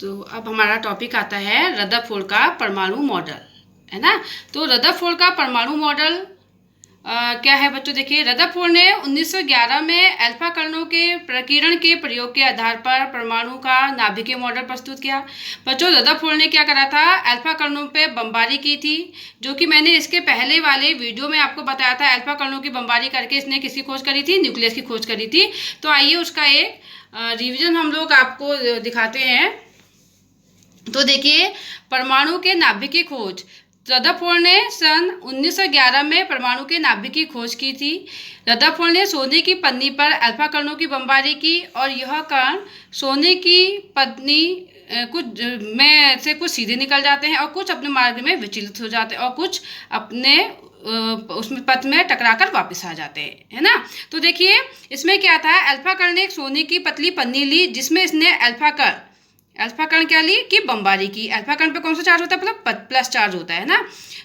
तो अब हमारा टॉपिक आता है रदरफोर्ड का परमाणु मॉडल, है ना। तो रदरफोर्ड का परमाणु मॉडल क्या है बच्चों, देखिए रदरफोर्ड ने 1911 में अल्फा कणों के प्रकीर्णन के प्रयोग के आधार पर परमाणु का नाभिकीय मॉडल प्रस्तुत किया। बच्चों रदरफोर्ड ने क्या करा था, अल्फा कणों पे बमबारी की थी, जो कि मैंने इसके पहले वाले वीडियो में आपको बताया था। अल्फा कणों की बमबारी करके इसने किसकी खोज करी थी, न्यूक्लियस की खोज करी थी। तो आइए उसका एक रिवीजन हम लोग आपको दिखाते हैं। तो देखिए परमाणु के नाभिक की खोज, रदरफोर्ड ने सन 1911 में परमाणु के नाभिक की खोज की थी। रदरफोर्ड ने सोने की पन्नी पर अल्फा कणों की बमबारी की और यह कण सोने की पन्नी कुछ में से कुछ सीधे निकल जाते हैं और कुछ अपने मार्ग में विचलित हो जाते हैं और कुछ अपने उसमें पथ में टकराकर वापस आ जाते हैं, है ना। तो देखिए इसमें क्या था, अल्फा कण ने एक सोने की पतली पन्नी ली जिसमें इसने अल्फा कण क्या ली कि बमबारी की। अल्फा कण पे कौन सा चार्ज होता है, मतलब प्लस चार्ज होता है ना।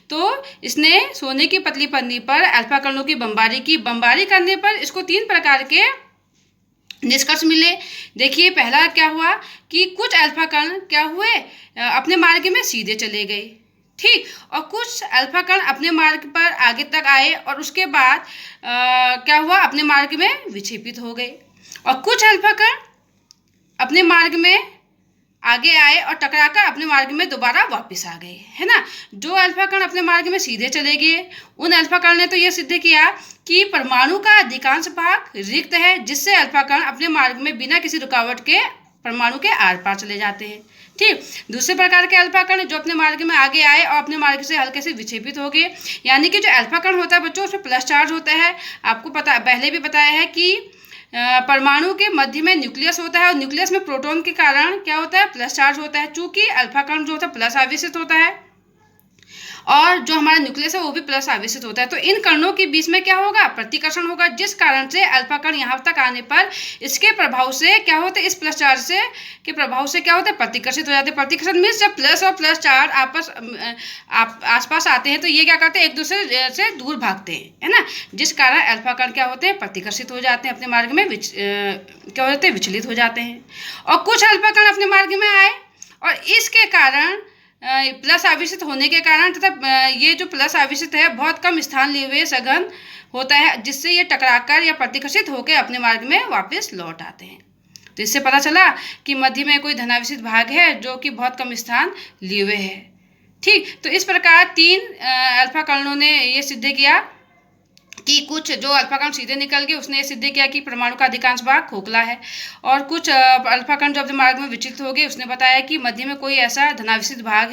तो इसने सोने की पतली पन्नी पर अल्फा कणों की बमबारी की। बमबारी करने पर इसको 3 प्रकार के निष्कर्ष मिले। देखिए पहला क्या हुआ कि कुछ अल्फा कण क्या हुए, अपने मार्ग में सीधे चले गए, ठीक, और कुछ अल्फा कण अपने मार्ग पर आगे तक आए और उसके बाद क्या हुआ, अपने मार्ग में विक्षेपित हो गए। और कुछ अल्फा कण अपने मार्ग में आगे आए और टकराकर अपने मार्ग में दोबारा वापस आ गए, है ना। जो अल्फा कण अपने मार्ग में सीधे चले गए, उन अल्फा कण ने तो यह सिद्ध किया कि परमाणु का अधिकांश भाग रिक्त है, जिससे अल्फा कण अपने मार्ग में बिना किसी रुकावट के परमाणु के आर पार चले जाते हैं, ठीक। दूसरे प्रकार के अल्फा कण जो अपने मार्ग में आगे आए और अपने मार्ग से हल्के से विक्षेपित हो गए। यानी कि जो अल्फा कण होता है बच्चों, उसमें प्लस चार्ज होता है। आपको पहले भी बताया है कि परमाणु के मध्य में न्यूक्लियस होता है और न्यूक्लियस में प्रोटॉन के कारण क्या होता है, प्लस चार्ज होता है। चूंकि अल्फा कण जो होता है प्लस आवेशित होता है और जो हमारा न्यूक्लियस है वो भी प्लस आवेशित होता है, तो इन कणों के बीच में क्या होगा, प्रतिकर्षण होगा, जिस कारण से अल्फा कण यहाँ तक आने पर इसके प्रभाव से क्या होता है, इस प्लस चार्ज से के प्रभाव से क्या होता है, प्रतिकर्षित हो जाते हैं। प्रतिकर्षण मीन्स जब प्लस और प्लस चार्ज आसपास आते हैं तो ये क्या करते हैं, एक दूसरे से दूर भागते हैं, है ना, जिस कारण अल्फा कण क्या होते हैं, प्रतिकर्षित हो जाते हैं, अपने मार्ग में क्या होते हैं, विचलित हो जाते हैं। और कुछ अल्फा कण अपने मार्ग में आए और इसके कारण प्लस आवेशित होने के कारण तथा ये जो प्लस आवेशित है बहुत कम स्थान लिए हुए सघन होता है, जिससे ये टकराकर या प्रतिकर्षित होकर अपने मार्ग में वापस लौट आते हैं। तो इससे पता चला कि मध्य में कोई धनावेशित भाग है जो कि बहुत कम स्थान लिए हुए है, ठीक। तो इस प्रकार 3 अल्फा कणों ने ये सिद्ध किया कि कुछ जो अल्फा कण सीधे निकल गए, उसने सिद्ध किया कि परमाणु का अधिकांश भाग खोखला है। और कुछ अल्फा कण जो अपने मार्ग में विचलित हो गए, उसने बताया कि मध्य में कोई ऐसा धनावेशित भाग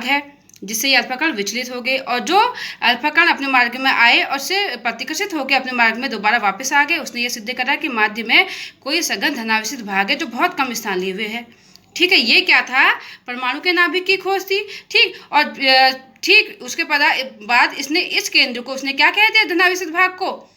है जिससे ये अल्फा कण विचलित हो गए। और जो अल्फा कण अपने मार्ग में आए और से प्रतिकर्षित होकर अपने मार्ग में दोबारा वापस आ गए, उसने ये सिद्ध करा कि माध्य में कोई सघन धनावेशित भाग है जो बहुत कम स्थान लिए हुए है, ठीक है। ये क्या था, परमाणु के नाभिक की खोज थी, ठीक। और ठीक उसके बाद इसने इस केंद्र को उसने क्या कह दिया, धनावेशित भाग को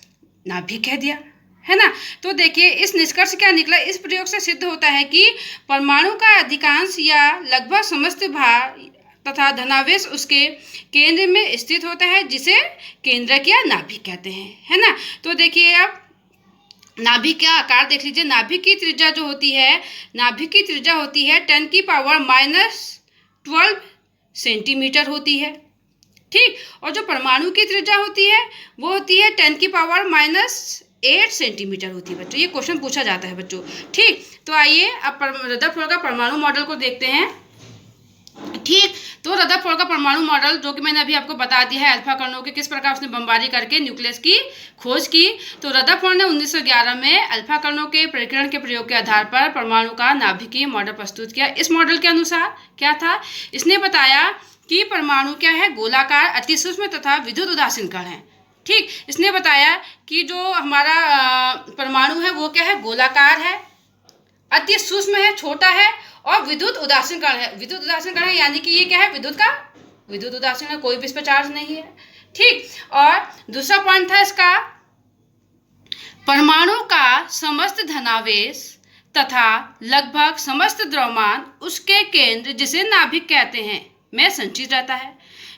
नाभिक कह दिया, है ना। तो देखिए इस निष्कर्ष क्या निकला, इस प्रयोग से सिद्ध होता है कि परमाणु का अधिकांश या लगभग समस्त भाग तथा धनावेश उसके केंद्र में स्थित होता है, जिसे केंद्रक या नाभिक कहते हैं, है ना। तो देखिए आप नाभिक का आकार देख लीजिए। नाभिक की त्रिज्या जो होती है, नाभिक की त्रिज्या होती है 10⁻⁻12 सेंटीमीटर होती है, ठीक। और जो परमाणु की त्रिज्या होती है वो होती है 10⁻⁸ सेंटीमीटर होती है बच्चों। ये क्वेश्चन पूछा जाता है बच्चों, ठीक। तो आइए अब रदरफोर्ड का परमाणु मॉडल को देखते हैं, ठीक। तो रदरफोर्ड का परमाणु मॉडल जो कि मैंने अभी आपको बता दिया है, अल्फा कणों के किस प्रकार उसने बमबारी करके न्यूक्लियस की खोज की। तो रदरफोर्ड ने 1911 में अल्फा कणों के प्रकीर्णन के प्रयोग के आधार पर परमाणु का नाभिकीय मॉडल प्रस्तुत किया। इस मॉडल के अनुसार क्या था, इसने बताया कि परमाणु क्या है, गोलाकार, अति सूक्ष्म तथा विद्युत उदासीन कण है, ठीक। इसने बताया कि जो हमारा परमाणु है वो क्या है, गोलाकार है, अति सूक्ष्म है, छोटा है और विद्युत उदासीन कण है। विद्युत उदासीन कण है यानी कि ये क्या है, विद्युत उदासीन है, कोई भी इस पर चार्ज नहीं है, ठीक। और दूसरा पॉइंट था इसका, परमाणु का समस्त धनावेश तथा लगभग समस्त द्रव्यमान उसके केंद्र जिसे नाभिक कहते हैं में संचित रहता है।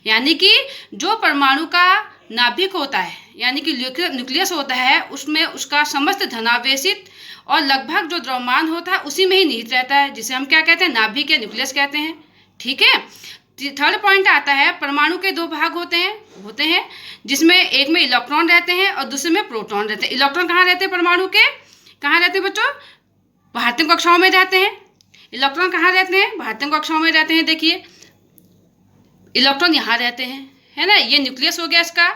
यानी कि जो परमाणु का नाभिक होता है यानी कि न्यूक्लियस होता है उसमें उसका समस्त धनावेशित और लगभग जो द्रव्यमान होता है उसी में ही निहित रहता है, जिसे हम क्या कहते हैं, नाभिक या न्यूक्लियस कहते हैं। ठीक है। थर्ड पॉइंट आता है, परमाणु के दो भाग होते हैं जिसमें एक में इलेक्ट्रॉन रहते हैं और दूसरे में प्रोटॉन रहते हैं। इलेक्ट्रॉन कहाँ रहते हैं, परमाणु के कहाँ रहते हैं बच्चों, बाह्यतम कक्षाओं में रहते हैं। इलेक्ट्रॉन कहाँ रहते हैं, बाह्यतम कक्षाओं में रहते हैं। देखिए इलेक्ट्रॉन यहाँ रहते हैं, है ना, ये न्यूक्लियस हो गया इसका,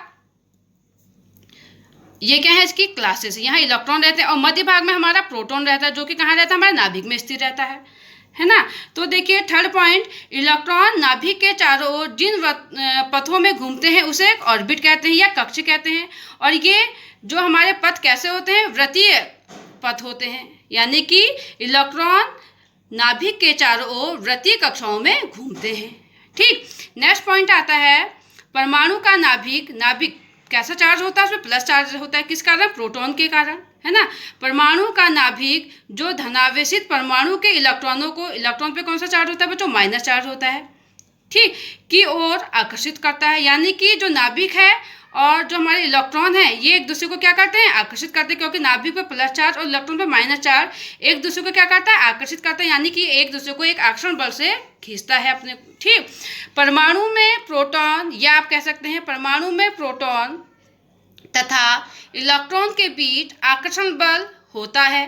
ये क्या है इसकी क्लासेस, यहाँ इलेक्ट्रॉन रहते हैं और मध्य भाग में हमारा प्रोटॉन रहता है जो कि कहाँ रहता है, हमारे नाभिक में स्थिर रहता है ना। तो देखिए थर्ड पॉइंट, इलेक्ट्रॉन नाभिक के चारों ओर जिन पथों में घूमते हैं उसे एक ऑर्बिट कहते हैं या कक्ष कहते हैं। और ये जो हमारे पथ कैसे होते हैं, वृत्तीय पथ होते हैं, यानी कि इलेक्ट्रॉन नाभिक के चारों ओर वृत्तीय कक्षाओं में घूमते हैं। ठीक। नेक्स्ट पॉइंट आता है, परमाणु का नाभिक कैसा चार्ज होता है, उसमें प्लस चार्ज होता है, किस कारण, प्रोटॉन के कारण, है ना। परमाणु का नाभिक जो धनावेशित परमाणु के इलेक्ट्रॉन पे कौन सा चार्ज होता है बच्चों, माइनस चार्ज होता है, ठीक, की ओर आकर्षित करता है। यानी कि जो नाभिक है और जो हमारे इलेक्ट्रॉन है ये एक दूसरे को क्या करते हैं, आकर्षित करते हैं, क्योंकि नाभिक पे प्लस चार्ज और इलेक्ट्रॉन पे माइनस चार्ज एक दूसरे को क्या करता है, आकर्षित करता है, यानी कि एक दूसरे को एक आकर्षण बल से खींचता है अपने। ठीक। परमाणु में प्रोटॉन, या आप कह सकते हैं परमाणु में प्रोटॉन तथा इलेक्ट्रॉन के बीच आकर्षण बल होता है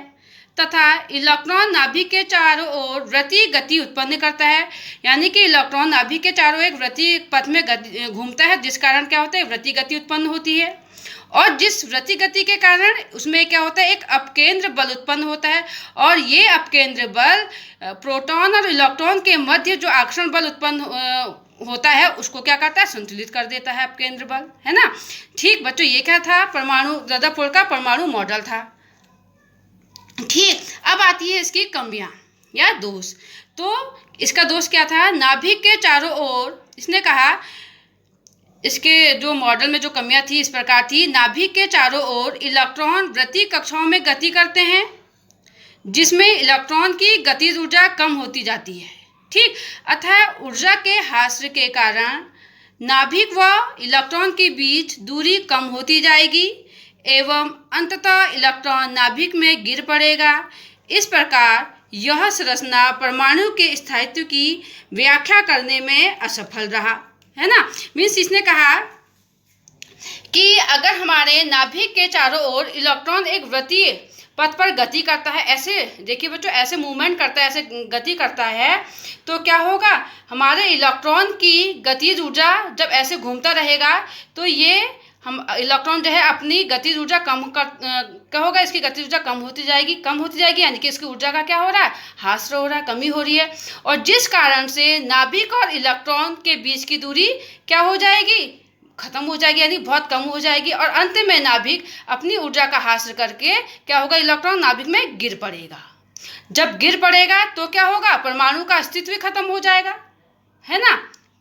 तथा इलेक्ट्रॉन नाभिक के चारों ओर वृत्तीय गति उत्पन्न करता है। यानी कि इलेक्ट्रॉन नाभिक के चारों एक वृत्तीय पथ में घूमता है, जिस कारण क्या होता है, वृत्तीय गति उत्पन्न होती है। और जिस वृत्तीय गति के कारण उसमें क्या होता है, एक अपकेंद्र बल उत्पन्न होता है, और ये अपकेंद्र बल प्रोटॉन और इलेक्ट्रॉन के मध्य जो आकर्षण बल उत्पन्न होता है उसको क्या करता है, संतुलित कर देता है अपकेंद्र बल, है ना। ठीक बच्चों, ये क्या था, परमाणु रदरफोर्ड का परमाणु मॉडल था। ठीक। अब आती है इसकी कमियां या दोष। तो इसका दोष क्या था, नाभिक के चारों ओर, इसने कहा इसके जो मॉडल में जो कमियां थी इस प्रकार थी, नाभिक के चारों ओर इलेक्ट्रॉन वृत्तीय कक्षाओं में गति करते हैं जिसमें इलेक्ट्रॉन की गतिज ऊर्जा कम होती जाती है। ठीक। अतः ऊर्जा के ह्रास के कारण नाभिक व इलेक्ट्रॉन के बीच दूरी कम होती जाएगी एवं अंततः इलेक्ट्रॉन नाभिक में गिर पड़ेगा। इस प्रकार यह संरचना परमाणु के स्थायित्व की व्याख्या करने में असफल रहा, है ना। मीन्स इसने कहा कि अगर हमारे नाभिक के चारों ओर इलेक्ट्रॉन एक वृत्तीय पथ पर गति करता है, ऐसे देखिए बच्चों, ऐसे मूवमेंट करता है, ऐसे गति करता है, तो क्या होगा, हमारे इलेक्ट्रॉन की गतिज ऊर्जा जब ऐसे घूमता रहेगा तो ये हम इलेक्ट्रॉन जो है अपनी गतिज ऊर्जा क्या होगा, इसकी गतिज ऊर्जा कम होती जाएगी, यानी कि इसकी ऊर्जा का क्या हो रहा है, ह्रास हो रहा है, कमी हो रही है। और जिस कारण से नाभिक और इलेक्ट्रॉन के बीच की दूरी क्या हो जाएगी, खत्म हो जाएगी, यानी बहुत कम हो जाएगी, और अंत में नाभिक अपनी ऊर्जा का ह्रास करके क्या होगा, इलेक्ट्रॉन नाभिक में गिर पड़ेगा। जब गिर पड़ेगा तो क्या होगा, परमाणु का अस्तित्व खत्म हो जाएगा, है ना।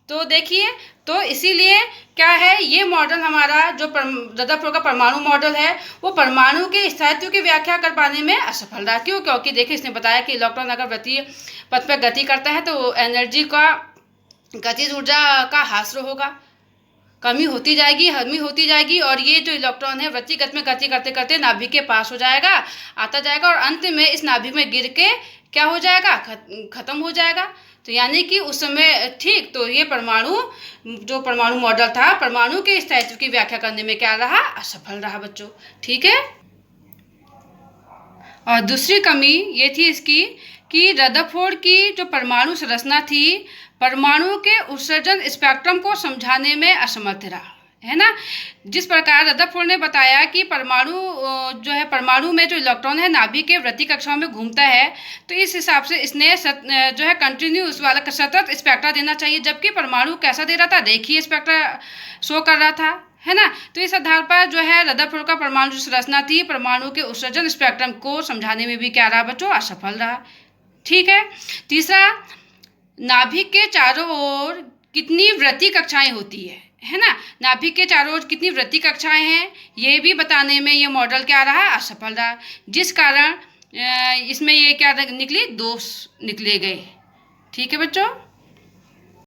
तो देखिए, तो इसीलिए क्या है, ये मॉडल हमारा जो रदरफोर्ड का परमाणु मॉडल है वो परमाणु के स्थायित्व की व्याख्या कर पाने में असफल रहा। क्यों, क्योंकि देखिए इसने बताया कि इलेक्ट्रॉन अगर वृत्तीय पथ पर गति करता है तो एनर्जी का, गतिज ऊर्जा का ह्रास होगा, कमी होती जाएगी, और ये जो इलेक्ट्रॉन है वृत्तीय गति में गति करते करते नाभिक के पास हो जाएगा, आता जाएगा, और अंत में इस नाभिक में गिर के क्या हो जाएगा, खत्म हो जाएगा। तो यानी कि उस समय, ठीक, तो ये जो परमाणु मॉडल था परमाणु के स्थायित्व की व्याख्या करने में क्या रहा, असफल रहा बच्चों। ठीक है। और दूसरी कमी ये थी इसकी कि रदरफोर्ड की जो परमाणु संरचना थी परमाणु के उत्सर्जन स्पेक्ट्रम को समझाने में असमर्थ रहा, है ना। जिस प्रकार रदरफोर्ड ने बताया कि परमाणु में जो इलेक्ट्रॉन है नाभिक के वृत्तीय कक्षाओं में घूमता है, तो इस हिसाब से इसने जो है कंटिन्यूस वाला सतत स्पेक्ट्रा देना चाहिए, जबकि परमाणु कैसा दे रहा था, रेखीय स्पेक्ट्रा शो कर रहा था, है ना। तो इस आधार पर जो है रदरफोर्ड का परमाणु संरचना थी परमाणु के उत्सर्जन स्पेक्ट्रम को समझाने में भी क्या रहा बच्चों, असफल रहा। ठीक है। तीसरा, नाभिक के चारों ओर कितनी वृत्तीय कक्षाएं होती है ना, नाभिक के चारों ओर कितनी वृत्तीय कक्षाएं हैं ये भी बताने में ये मॉडल क्या रहा, असफल रहा, जिस कारण इसमें ये क्या निकली, दोष निकले गए। ठीक है बच्चों।